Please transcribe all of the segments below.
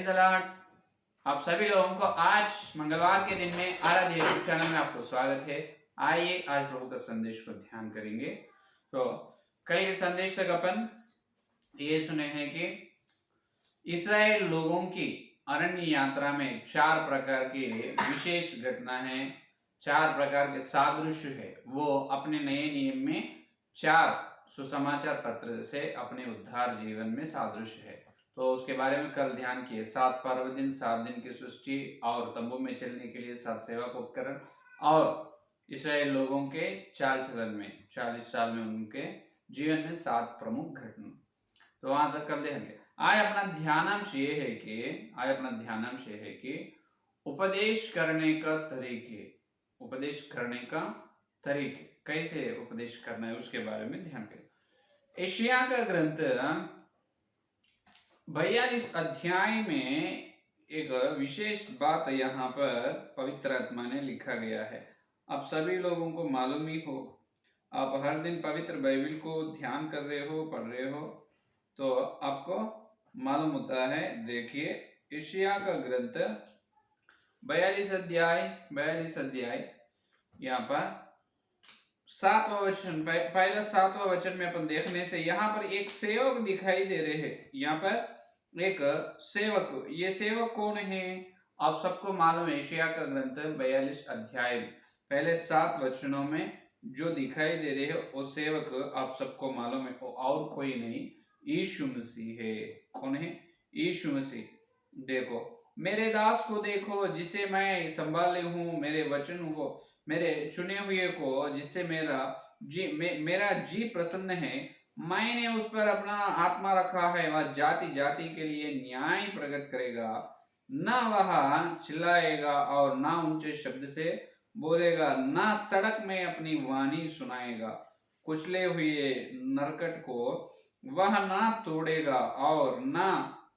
तलाट। आप सभी लोगों को आज मंगलवार के दिन में आराध्य यूट्यूब चैनल में आपको स्वागत है। आइए आज प्रभु का संदेश को ध्यान करेंगे। तो कल के संदेश तक अपन ये सुने हैं कि इस्राएल लोगों की अरण्य यात्रा में 4 प्रकार की विशेष घटना है, 4 प्रकार के सादृश्य है। वो अपने नए नियम में 4 सुसमाचार पत्र से अपने उद्धार जीवन में सादृश्य है। तो उसके बारे में कल ध्यान किए। 7 पर्व दिन, 7 दिन की सृष्टि और तंबू में चलने के लिए 7 सेवक उपकरण और इस्राएल लोगों के चाल चलन में 40 साल में उनके जीवन में 7 प्रमुख घटना। तो वहां तक कल देखेंगे। आज अपना ध्यानांश ये है कि उपदेश करने का तरीके कैसे उपदेश करना है उसके बारे में ध्यान करें। एशिया का ग्रंथ 42 अध्याय में एक विशेष बात यहाँ पर पवित्र आत्मा ने लिखा गया है। आप सभी लोगों को मालूम ही हो, आप हर दिन पवित्र बाइबल को ध्यान कर रहे हो, पढ़ रहे हो, तो आपको मालूम होता है। देखिए एशिया का ग्रंथ 42 अध्याय यहाँ पर 7वां वचन, पहला 7वां वचन में अपन देखने से यहाँ पर एक सेवक दिखाई दे रहे हैं। यहाँ पर एक सेवक, ये सेवक कौन है? आप सबको मालूम है। एशिया का ग्रंथ 42 अध्याय पहले 7 वचनों में जो दिखाई दे रहे हैं वो सेवक आप सबको मालूम है, और कोई नहीं, यीशु मसीह है। कौन है? यीशु मसीह। देखो, मेरे दास को देखो जिसे मैं संभाले हूँ, मेरे वचन को, मेरे चुने हुए को, जिससे मेरा जी प्रसन्न है। मैंने उस पर अपना आत्मा रखा है। वह जाति जाति के लिए न्याय प्रकट करेगा। ना वह चिल्लाएगा और ना ऊंचे शब्द से बोलेगा, ना सड़क में अपनी वाणी सुनाएगा। कुचले हुए नरकट को वह ना तोड़ेगा और ना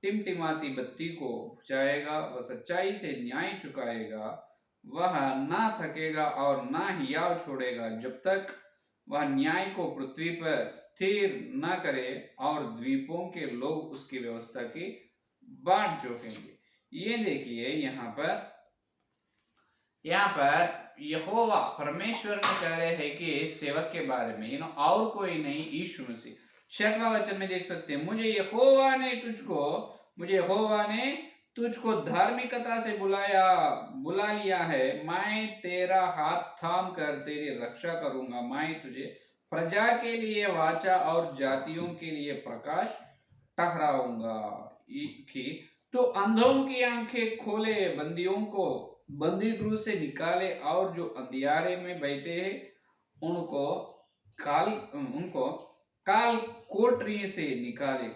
टिमटिमाती बत्ती को बुझाएगा। वह सच्चाई से न्याय चुकाएगा। वह ना थकेगा और ना हियाव छोड़ेगा जब तक वह न्याय को पृथ्वी पर स्थिर न करे और द्वीपों के लोग उसकी व्यवस्था की बाट जोतेंगे। ये देखिए यहाँ पर यहोवा परमेश्वर ने कह रहे हैं कि इस सेवक के बारे में, और कोई नहीं, यीशु मसीह। 6वां वचन में देख सकते हैं, मुझे यहोवा ने तुझको धार्मिकता से बुला लिया है। मैं तेरा हाथ थाम कर तेरी रक्षा करूंगा। मैं तुझे प्रजा के लिए वाचा और जातियों के लिए प्रकाश ठहराऊंगा। कि तो अंधों की आंखें खोले, बंदियों को बंदी गृह से निकाले, और जो अंधियारे में बैठे हैं उनको काल कोठरी से निकाले।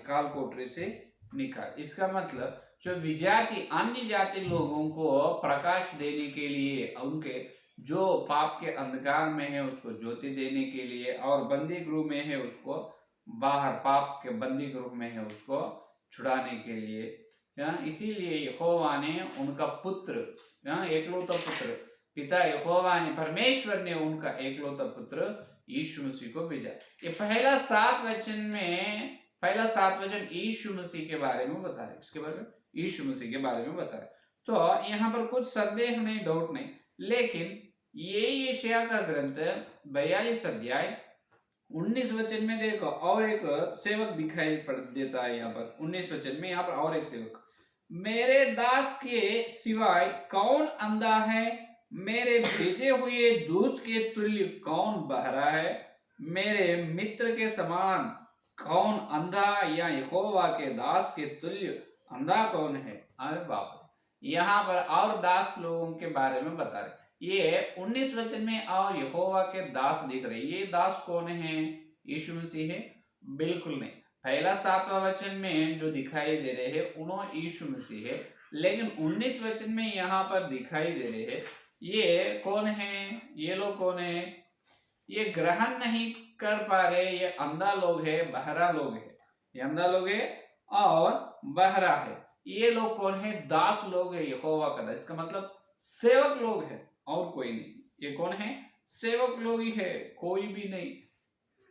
इसका मतलब जो विजाति, अन्य जाति लोगों को प्रकाश देने के लिए, उनके जो पाप के अंधकार में है उसको ज्योति देने के लिए, और बंदी गृह में है उसको बाहर, पाप के बंदी गृह में है उसको छुड़ाने के लिए। इसीलिए यहोवा ने उनका पुत्र, एकलौता पुत्र, पिता यहोवा ने, परमेश्वर ने उनका एकलौता पुत्र यीशु मसीह को भेजा। ये पहला 7 वचन यीशु मसीह के बारे में बता रहे। इसके बारे में यीशु मसीह के बारे में बता रहे। तो यहाँ पर कुछ संदेह नहीं, डाउट नहीं, लेकिन ये यशायाह का ग्रंथ 42 अध्याय 19 वचन में देखो, और एक सेवक दिखाई देता है। यहाँ पर 19 वचन में यहाँ पर और एक सेवक, मेरे दास के सिवाय कौन अंधा है? मेरे भेजे हुए दूत के तुल्य कौन बहरा है? मेरे मित्र के समान कौन अंधा, या यहोवा के दास के तुल्य अंधा कौन है? अरे बाप, यहाँ पर और दास लोगों के बारे में बता रहे। ये 19 वचन में और यहोवा के दास दिख रहे। ये दास कौन है? यीशु मसीह है? बिल्कुल नहीं। पहला 7वां वचन में जो दिखाई दे रहे हैं उन्होंने यीशु मसीह है, लेकिन 19 वचन में यहाँ पर दिखाई दे रहे हैं ये कौन है? ये लोग कौन है? ये ग्रहण नहीं कर पा रहे, ये अंधा लोग है, बहरा लोग है। ये अंधा लोग है और बहरा है। ये लोग कौन है? दास लोग है, यहोवा का दास। इसका मतलब सेवक लोग है, और कोई नहीं। ये कौन है? सेवक लोग ही है, कोई भी नहीं।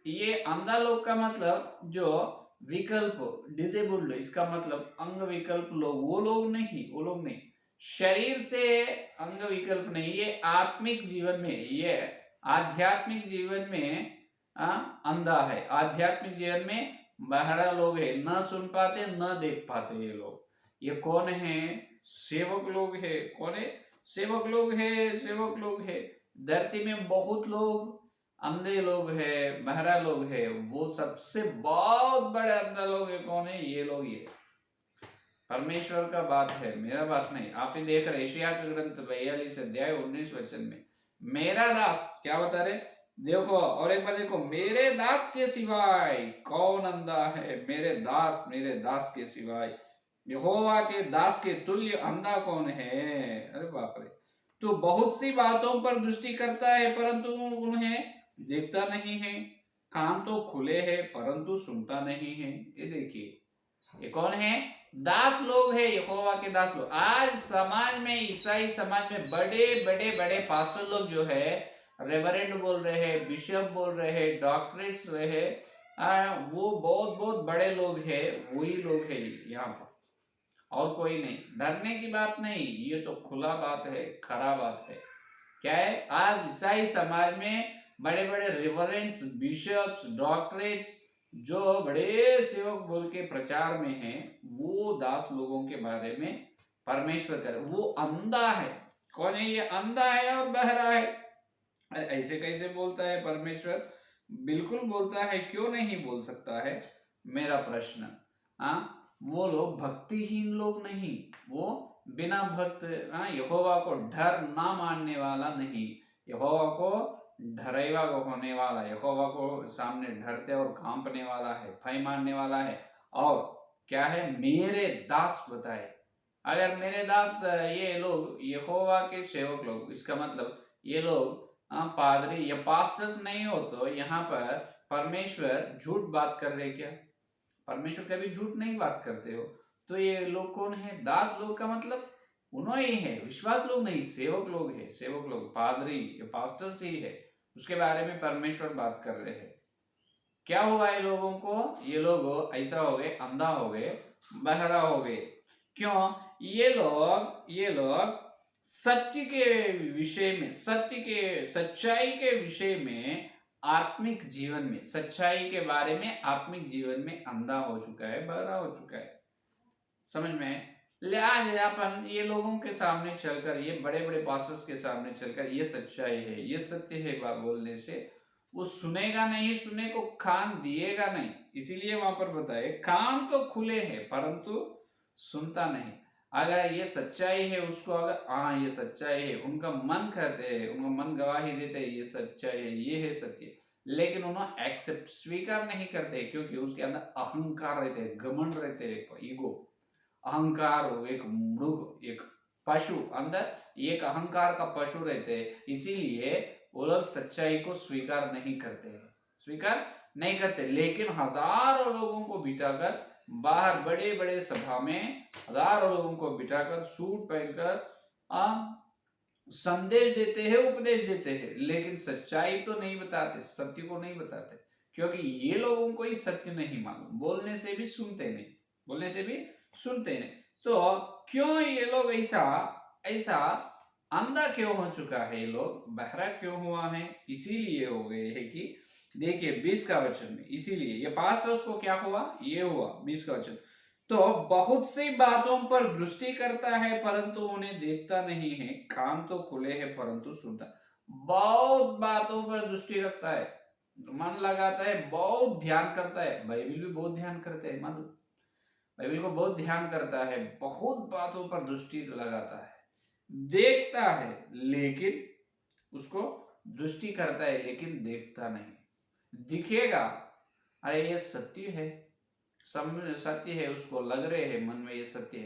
ये अंधा लोग का मतलब जो विकल्प, डिसेबल्ड, इसका मतलब अंग विकल्प लोग, वो लोग नहीं, वो लोग नहीं, शरीर से अंग विकल्प नहीं, ये आत्मिक जीवन में, ये आध्यात्मिक जीवन में अंधा है, आध्यात्मिक जीवन में बहरा लोग है, न सुन पाते न देख पाते ये लोग। ये कौन है? सेवक लोग है। कौन है? सेवक लोग है, सेवक लोग है। धरती में बहुत लोग अंधे लोग है, बहरा लोग है, वो सबसे बहुत बड़े अंधा लोग है। कौन है? ये लोग, ये परमेश्वर का बात है, मेरा बात नहीं। आप ही देख रहे एशिया का ग्रंथ 42 अध्याय 19 वचन में, मेरा दास क्या बता रहे? देखो, और एक बार देखो, मेरे दास के सिवाय कौन अंधा है? मेरे दास के सिवाय, यहोवा के दास के तुल्य अंधा कौन है? अरे बाप रे। तो बहुत सी बातों पर दृष्टि करता है परंतु उन्हें देखता नहीं है, कान तो खुले हैं परंतु सुनता नहीं है। ये देखिए, ये कौन है? दास लोग है, यहोवा के दास लोग। आज समाज में, ईसाई समाज में बड़े बड़े बड़े पास्टर लोग जो है, रेवरेंड बोल रहे हैं, बिशप बोल रहे हैं, डॉक्टरेट्स रहे, वो बहुत बहुत बड़े लोग हैं, वही लोग हैं यहाँ पर, और कोई नहीं। डरने की बात नहीं, ये तो खुला बात है, खरा बात है। क्या है? आज ईसाई समाज में बड़े बड़े रिवरेंट्स, बिशप्स, डॉक्टरेट्स, जो बड़े सेवक बोल के प्रचार में हैं, वो दास लोगों के बारे में परमेश्वर करे, वो अंधा है। कौन है? ये अंधा है और बहरा है। ऐसे कैसे बोलता है परमेश्वर? बिल्कुल बोलता है, क्यों नहीं बोल सकता है? मेरा प्रश्न। हाँ, वो लोग भक्तिहीन लोग नहीं, वो बिना भक्त, यहोवा को डर ना मानने वाला नहीं, यहोवा को डरेवा को होने वाला, यहोवा को सामने डरते और कांपने वाला है, भय मानने वाला है। और क्या है? मेरे दास बताए। अगर मेरे दास, ये लोग यहोवा के सेवक लोग, इसका मतलब ये लोग पादरी या पास्टर्स नहीं हो, तो यहाँ पर परमेश्वर झूठ बात कर रहे क्या? परमेश्वर कभी झूठ नहीं बात करते हो। तो ये लोग कौन है? दास लोग का मतलब उन्होंने ही है, विश्वास लोग नहीं, सेवक लोग है, सेवक लोग, पादरी या पास्टर्स ही है, उसके बारे में परमेश्वर बात कर रहे हैं। क्या हुआ ये लोगों को? ये लोग ऐसा हो गए, अंधा हो गए, बहरा हो गए। क्यों? ये लोग सत्य के विषय में, सत्य के, सच्चाई के विषय में, आत्मिक जीवन में, सच्चाई के बारे में, आत्मिक जीवन में अंधा हो चुका है, बहरा हो चुका है। समझ में? आज अपन ये लोगों के सामने चलकर, ये बड़े बड़े पास्टर्स के सामने चलकर, ये सच्चाई है, ये सत्य है बात बोलने से वो सुनेगा नहीं, सुनने को कान दिएगा नहीं। इसीलिए वहां पर बताए, कान तो खुले हैं परंतु सुनता नहीं। अगर ये सच्चाई है, उसको अगर हाँ ये सच्चाई है, उनका मन कहते हैं, उनका मन गवाही देते हैं ये सच्चाई है, ये है सत्य, लेकिन उन्होंने एक्सेप्ट, स्वीकार नहीं करते, क्योंकि उसके अंदर अहंकार रहते हैं, घमंड रहते हैं, ईगो, अहंकार हो, एक मृग, एक पशु, अंदर एक अहंकार का पशु रहते हैं। इसीलिए वो लोग सच्चाई को स्वीकार नहीं करते हैं, स्वीकार नहीं करते। लेकिन हजारों लोगों को बिठाकर बाहर, बड़े बड़े सभा में हजारों लोगों को बिठाकर, सूट पहनकर संदेश देते हैं, उपदेश देते हैं, लेकिन सच्चाई तो नहीं बताते, सत्य को नहीं बताते, क्योंकि ये लोगों को ही सत्य नहीं मालूम, बोलने से भी सुनते नहीं, बोलने से भी सुनते नहीं। तो क्यों ये लोग ऐसा ऐसा अंधा क्यों हो चुका है? ये लोग बहरा क्यों हुआ है? इसीलिए हो गए है कि देखिए 20 का वचन में, इसीलिए ये पास्टर्स को क्या हुआ? ये हुआ 20 का वचन। तो बहुत सी बातों पर दृष्टि करता है परंतु उन्हें देखता नहीं है, कान तो खुले हैं परंतु सुनता। बहुत बातों पर दृष्टि रखता है, मन लगाता है, बहुत ध्यान करता है, बाइबिल भी बहुत ध्यान करते हैं, मन बाइबिल को बहुत ध्यान करता है, बहुत बातों पर दृष्टि लगाता है, देखता है, लेकिन उसको दृष्टि करता है लेकिन देखता नहीं। दिखेगा, अरे ये सत्य है, सत्य है, उसको लग रहे हैं मन में ये सत्य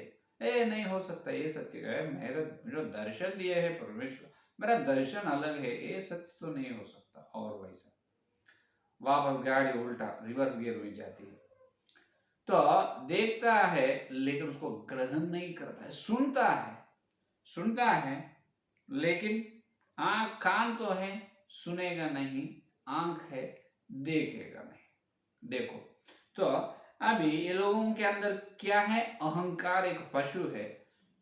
है, नहीं हो सकता ये सत्य है, मेरा जो दर्शन दिए है परमेश्वर, मेरा दर्शन अलग है, ये सत्य तो नहीं हो सकता। और वैसा वापस गाड़ी उल्टा रिवर्स गियर में जाती है। तो देखता है लेकिन उसको ग्रहण नहीं करता है, सुनता है लेकिन कान तो है, सुनेगा नहीं, आंख है, देखेगा नहीं। देखो, तो अभी ये लोगों के अंदर क्या है? अहंकार एक पशु है।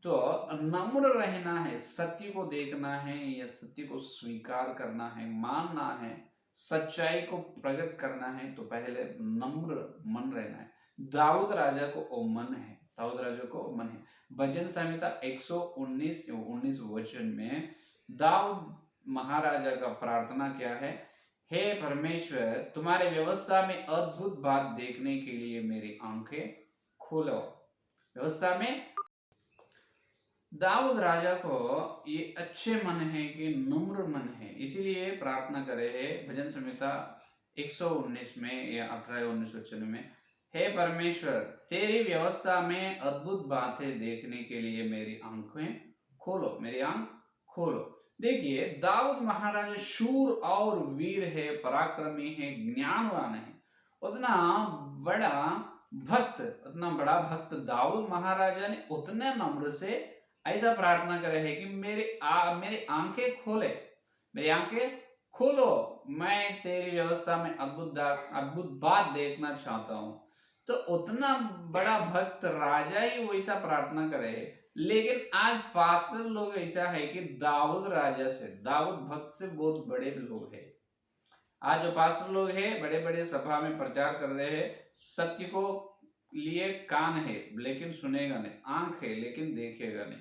तो नम्र रहना है, सत्य को देखना है या सत्य को स्वीकार करना है, मानना है, सच्चाई को प्रकट करना है, तो पहले नम्र मन रहना है। दाऊद राजा को वो मन है, दाऊद राजा को मन है। भजन संहिता 119 वचन में दाऊद महाराजा का प्रार्थना क्या है? हे परमेश्वर, तुम्हारे व्यवस्था में अद्भुत बात देखने के लिए मेरी आंखें खोलो। व्यवस्था में दाऊद राजा को ये अच्छे मन है कि नम्र मन है, इसीलिए प्रार्थना करे है भजन संहिता 119 में या 18-19 वचन में, हे परमेश्वर, तेरी व्यवस्था में अद्भुत बातें देखने के लिए मेरी आंखें खोलो, मेरी आंख खोलो। देखिए, दाऊद महाराज शूर और वीर है, पराक्रमी है, ज्ञानवान है। उतना बड़ा उतना बड़ा भक्त दाऊद महाराजा ने उतने नम्र से ऐसा प्रार्थना करे है कि मेरी आंखें खोले, मेरी आंखें खोलो, मैं तेरी व्यवस्था में अद्भुत बात देखना चाहता हूं। तो उतना बड़ा भक्त राजा ही वैसा प्रार्थना करे है। लेकिन आज पास्टर लोग ऐसा है कि दाऊद राजा से, दाऊद भक्त से बहुत बड़े लोग हैं। आज जो पास्टर लोग हैं, बड़े बड़े सभा में प्रचार कर रहे हैं, सत्य को लिए कान है लेकिन सुनेगा नहीं, आंख है लेकिन देखेगा नहीं।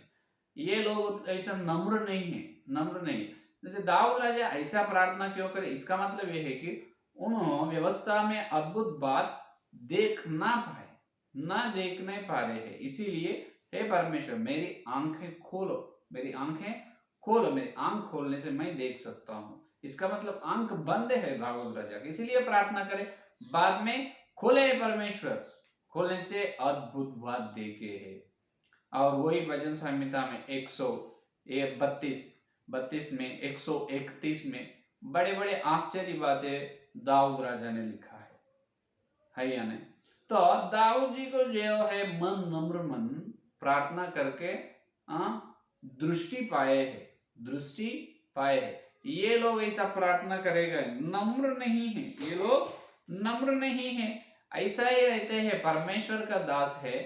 ये लोग ऐसा नम्र नहीं है, नम्र नहीं। जैसे दाऊद राजा ऐसा प्रार्थना क्यों करे? इसका मतलब यह है कि उन्होंने व्यवस्था में अद्भुत बात देख ना पाए, ना देखने पा रहे हैं, इसीलिए हे परमेश्वर, मेरी आंखें खोलो, मेरी आंखें खोलो, मेरी आंख खोलने से मैं देख सकता हूँ। इसका मतलब आंख बंद है दाऊद राजा की, इसीलिए प्रार्थना करे। बाद में खोले परमेश्वर, खोलने से अद्भुत बात देखे है। और वही भजन संहिता में 132 में 131 में बड़े बड़े आश्चर्य बातें दाऊद राजा ने लिखा है या नहीं? तो दाऊद जी को जो है मन, नम्र मन, प्रार्थना करके दृष्टि पाए है, दृष्टि पाए है। ये लोग ऐसा प्रार्थना करेगा, नम्र नहीं है, ये लोग नम्र नहीं है, ऐसा ही रहते हैं। परमेश्वर का दास है,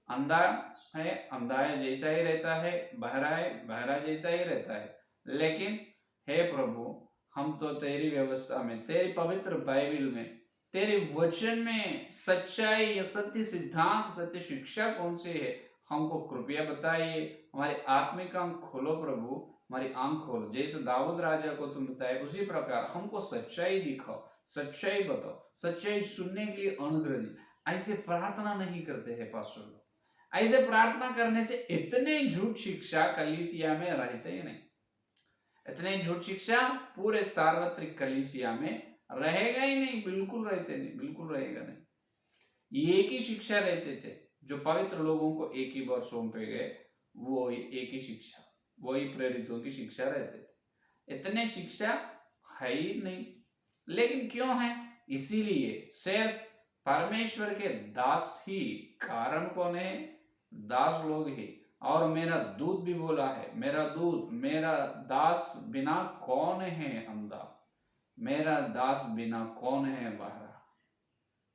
अंधा है, अंधा जैसा ही रहता है, बहरा जैसा ही रहता है। लेकिन हे प्रभु, हम तो तेरी व्यवस्था में, तेरी पवित्र बाइबल में, तेरे वचन में सच्चाई, सत्य सिद्धांत, सत्य शिक्षा कौन सी है, हमको कृपया बताइए। हमारी आत्मिक आंख खोलो प्रभु, हमारी आंख खोलो। जैसे दाऊद राजा को तुम बताए, उसी प्रकार हमको सच्चाई दिखाओ, सच्चाई बताओ, सच्चाई सुनने के लिए अनुग्रह दी। ऐसे प्रार्थना नहीं करते हैं पास्टर लोग। ऐसे प्रार्थना करने से इतने झूठ शिक्षा कलीसिया में रहते ही नहीं, इतने झूठ शिक्षा पूरे सार्वत्रिक कलीसिया में रहेगा ही नहीं, बिल्कुल रहते नहीं, बिल्कुल रहेगा नहीं। एक ही शिक्षा रहते थे, जो पवित्र लोगों को एक ही बार सौंपे गए, वो एक ही शिक्षा, वही प्रेरितों की शिक्षा रहते थे। इतने शिक्षा है ही नहीं। लेकिन क्यों है? इसीलिए सिर्फ परमेश्वर के दास ही, कारण कौन है? दास लोग ही। और मेरा दूत भी बोला है, मेरा दूत, मेरा दास बिना कौन है अंधा, मेरा दास बिना कौन है बहरा,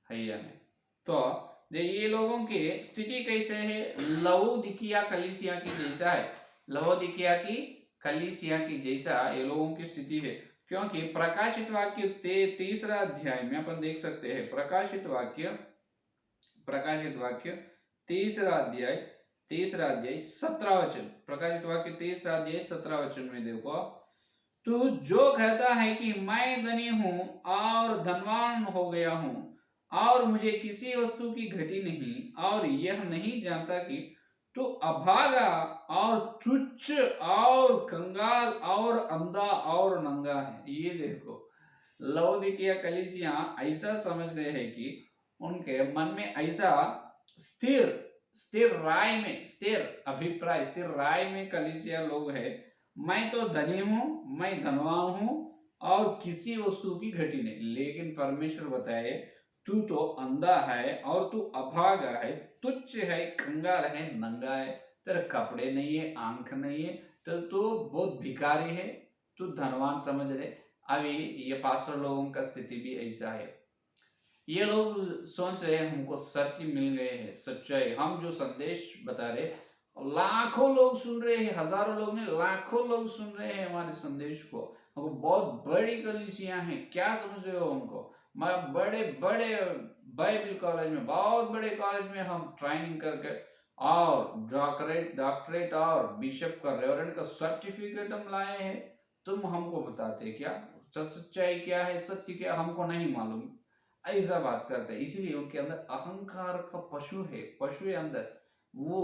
है या नहीं? तो ये लोगों की स्थिति कैसे है? लवोदिकिया कलीसिया की जैसा है, लवोदिकिया की कलीसिया की जैसा ये लोगों की स्थिति है। क्योंकि प्रकाशित वाक्य 3रा अध्याय में अपन देख सकते हैं, प्रकाशित वाक्य 3रा अध्याय 17 वचन, प्रकाशित वाक्य 3रा अध्याय 17 वचन में देखो, तू जो कहता है कि मैं धनी हूं और धनवान हो गया हूं और मुझे किसी वस्तु की घटी नहीं, और यह नहीं जानता कि तू अभागा और तुच्छ और कंगाल और अंधा और नंगा है। ये देखो, लवोदिकिया कलीसिया ऐसा समझते हैं कि उनके मन में ऐसा स्थिर अभिप्राय, स्थिर राय में कलीसिया लोग है, मैं तो धनी हूं, मैं धनवान हूं और किसी वस्तु की घटी नहीं। लेकिन परमेश्वर बताए, तू तो अंधा है और तू अभागा है, तुच्छ है, कंगाल है, नंगा है, तेरे कपड़े नहीं है, आंख नहीं है, तो तू बहुत भिखारी है, तू धनवान समझ रहे। अभी ये पास्टर लोगों का स्थिति भी ऐसा है। ये लोग सोच रहे हैं हमको सत्य मिल गए हैं, सच्चाई, हम जो संदेश बता रहे, लाखों लोग सुन रहे हैं, हजारों लोग नहीं लाखों लोग सुन रहे हैं हमारे संदेश को। हमको बहुत बड़ी कलीसियां हैं, क्या समझ रहे हो हमको? मैं बड़े बड़े बाइबल कॉलेज में, बहुत बड़े कॉलेज में हम ट्रेनिंग करके और डॉक्टरेट और बिशप का रेवरेंड का सर्टिफिकेट हम लाए हैं। तुम हमको बताते क्या सच्चाई क्या है, सत्य क्या, हमको नहीं मालूम, ऐसा बात करते हैं। इसीलिए उनके अंदर अहंकार का पशु है, पशु है अंदर, वो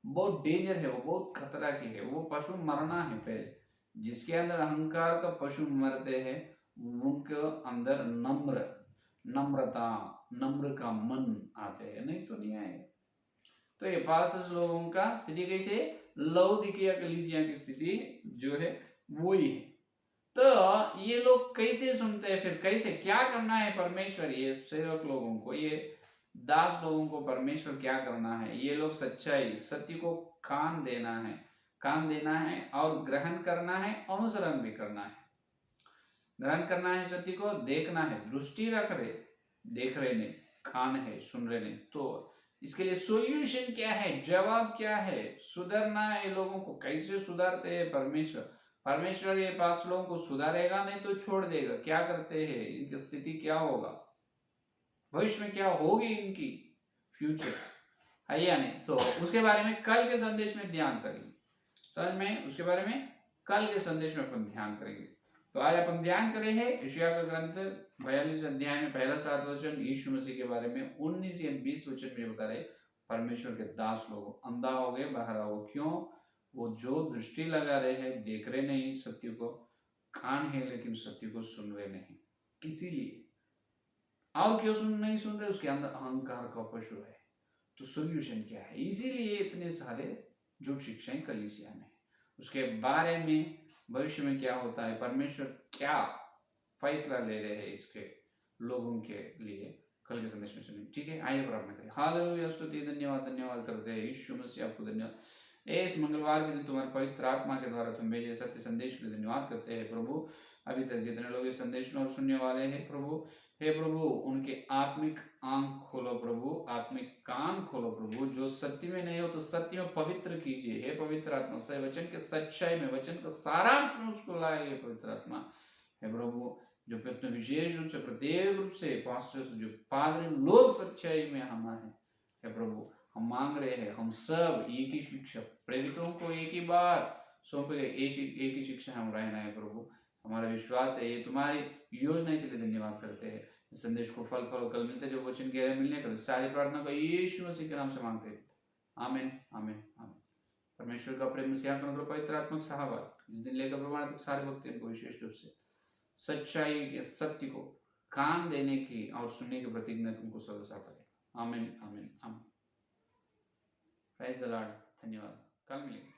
बहुत डेंजर है, वो बहुत खतरा की है, वो पशु मरना है पहले। जिसके अंदर अहंकार का पशु मरते हैं, उनके अंदर नम्रता, नम्र का मन आते हैं, नहीं तो नहीं आएगा। तो ये पास लोगों का स्थिति कैसे, लौदीकिया कलीसिया की स्थिति जो है वही है। तो ये लोग कैसे सुनते हैं, फिर कैसे क्या करना है परमेश्वर, ये सेवक लोगों को, ये दास लोगों को परमेश्वर क्या करना है, ये लोग सच्चाई सत्य को कान देना है, कान देना है और ग्रहण करना है, अनुसरण भी करना है। ग्रहण करना है सत्य को, देखना है, दृष्टि रख रहे, देख रहे नहीं, कान है सुन रहे नहीं। तो इसके लिए सॉल्यूशन क्या है, जवाब क्या है, सुधरना है लोगों को, कैसे सुधारते हैं परमेश्वर? परमेश्वर ये पास लोगों को सुधारेगा नहीं तो छोड़ देगा। क्या करते हैं, इनकी स्थिति क्या होगा, भविष्य में क्या होगी इनकी फ्यूचर है या नहीं, तो उसके बारे में कल के संदेश में ध्यान करेंगे। समझ में, उसके बारे में कल के संदेश में अपन ध्यान करेंगे। तो आज अपन ध्यान करें हैं यशायाह का ग्रंथ 42 अध्याय में पहला 7 वचन, यीशु मसीह के बारे में 19 या 20 वचन में बता रहे, परमेश्वर के दास लोग अंधा हो गए, बाहर आओ। क्यों? वो जो दृष्टि लगा रहे हैं, देख रहे नहीं सत्य को, कान है लेकिन सत्य को सुन रहे नहीं। इसीलिए, और क्यों नहीं सुन रहे? उसके अंदर अहंकार का पशु है। तो सोल्यूशन क्या है? इसीलिए इतने सारे झूठ शिक्षाएं कलीसिया में, उसके बारे में भविष्य में क्या होता है, परमेश्वर क्या फैसला ले रहे हैं इसके लोगों के लिए, कल के संदेश में सुनिए। ठीक है, आइए प्रार्थना करें। हालेलुया, स्तुति, धन्यवाद धन्यवाद करते हैं यीशु मसीह, आपको धन्यवाद। इस मंगलवार के दिन तुम्हारे पवित्र आत्मा के द्वारा तुम भेजे सत्य संदेश के लिए धन्यवाद करते हैं प्रभु। अभी तक जितने लोग इस संदेश में और सुनने वाले हैं प्रभु, हे प्रभु उनके आत्मिक आंख खोलो प्रभु, आत्मिक कान खोलो प्रभु, जो सत्य में नहीं हो तो सत्य में पवित्र कीजिए। हे पवित्र आत्मा, सही वचन के सच्चाई में, वचन का सारांश में उसको लाए हे पवित्र आत्मा। हे प्रभु, जो विशेष रूप से, प्रत्येक रूप से पास्टर्स जो पादरी लोग सच्चाई में हम हैं, हे प्रभु हम मांग रहे हैं, हम सब एक ही शिक्षा, प्रेरितों को एक ही बार सौंपे गए, एक ही शिक्षा हम रहना है प्रभु। हमारा विश्वास है ये तुम्हारी योजना, इसलिए धन्यवाद करते हैं। इस संदेश को फल कल मिलते जो वचन कह रहे मिलने कर सारी प्रार्थना को यीशु मसीह के नाम से मांगते हैं, आमीन आमीन आमीन। परमेश्वर का प्रेम, मसीहा का अनुग्रह, पवित्र आत्मिक सहायता इस दिन लेकर प्रमाण तक सारे भक्तों को विशेष रूप से सच्चाई के सत्य को कान देने की और सुनने की प्रतिज्ञा तुमको सदा करें, आमीन आमीन आमीन। प्रेज द लॉर्ड, धन्यवाद, कल मिलेंगे।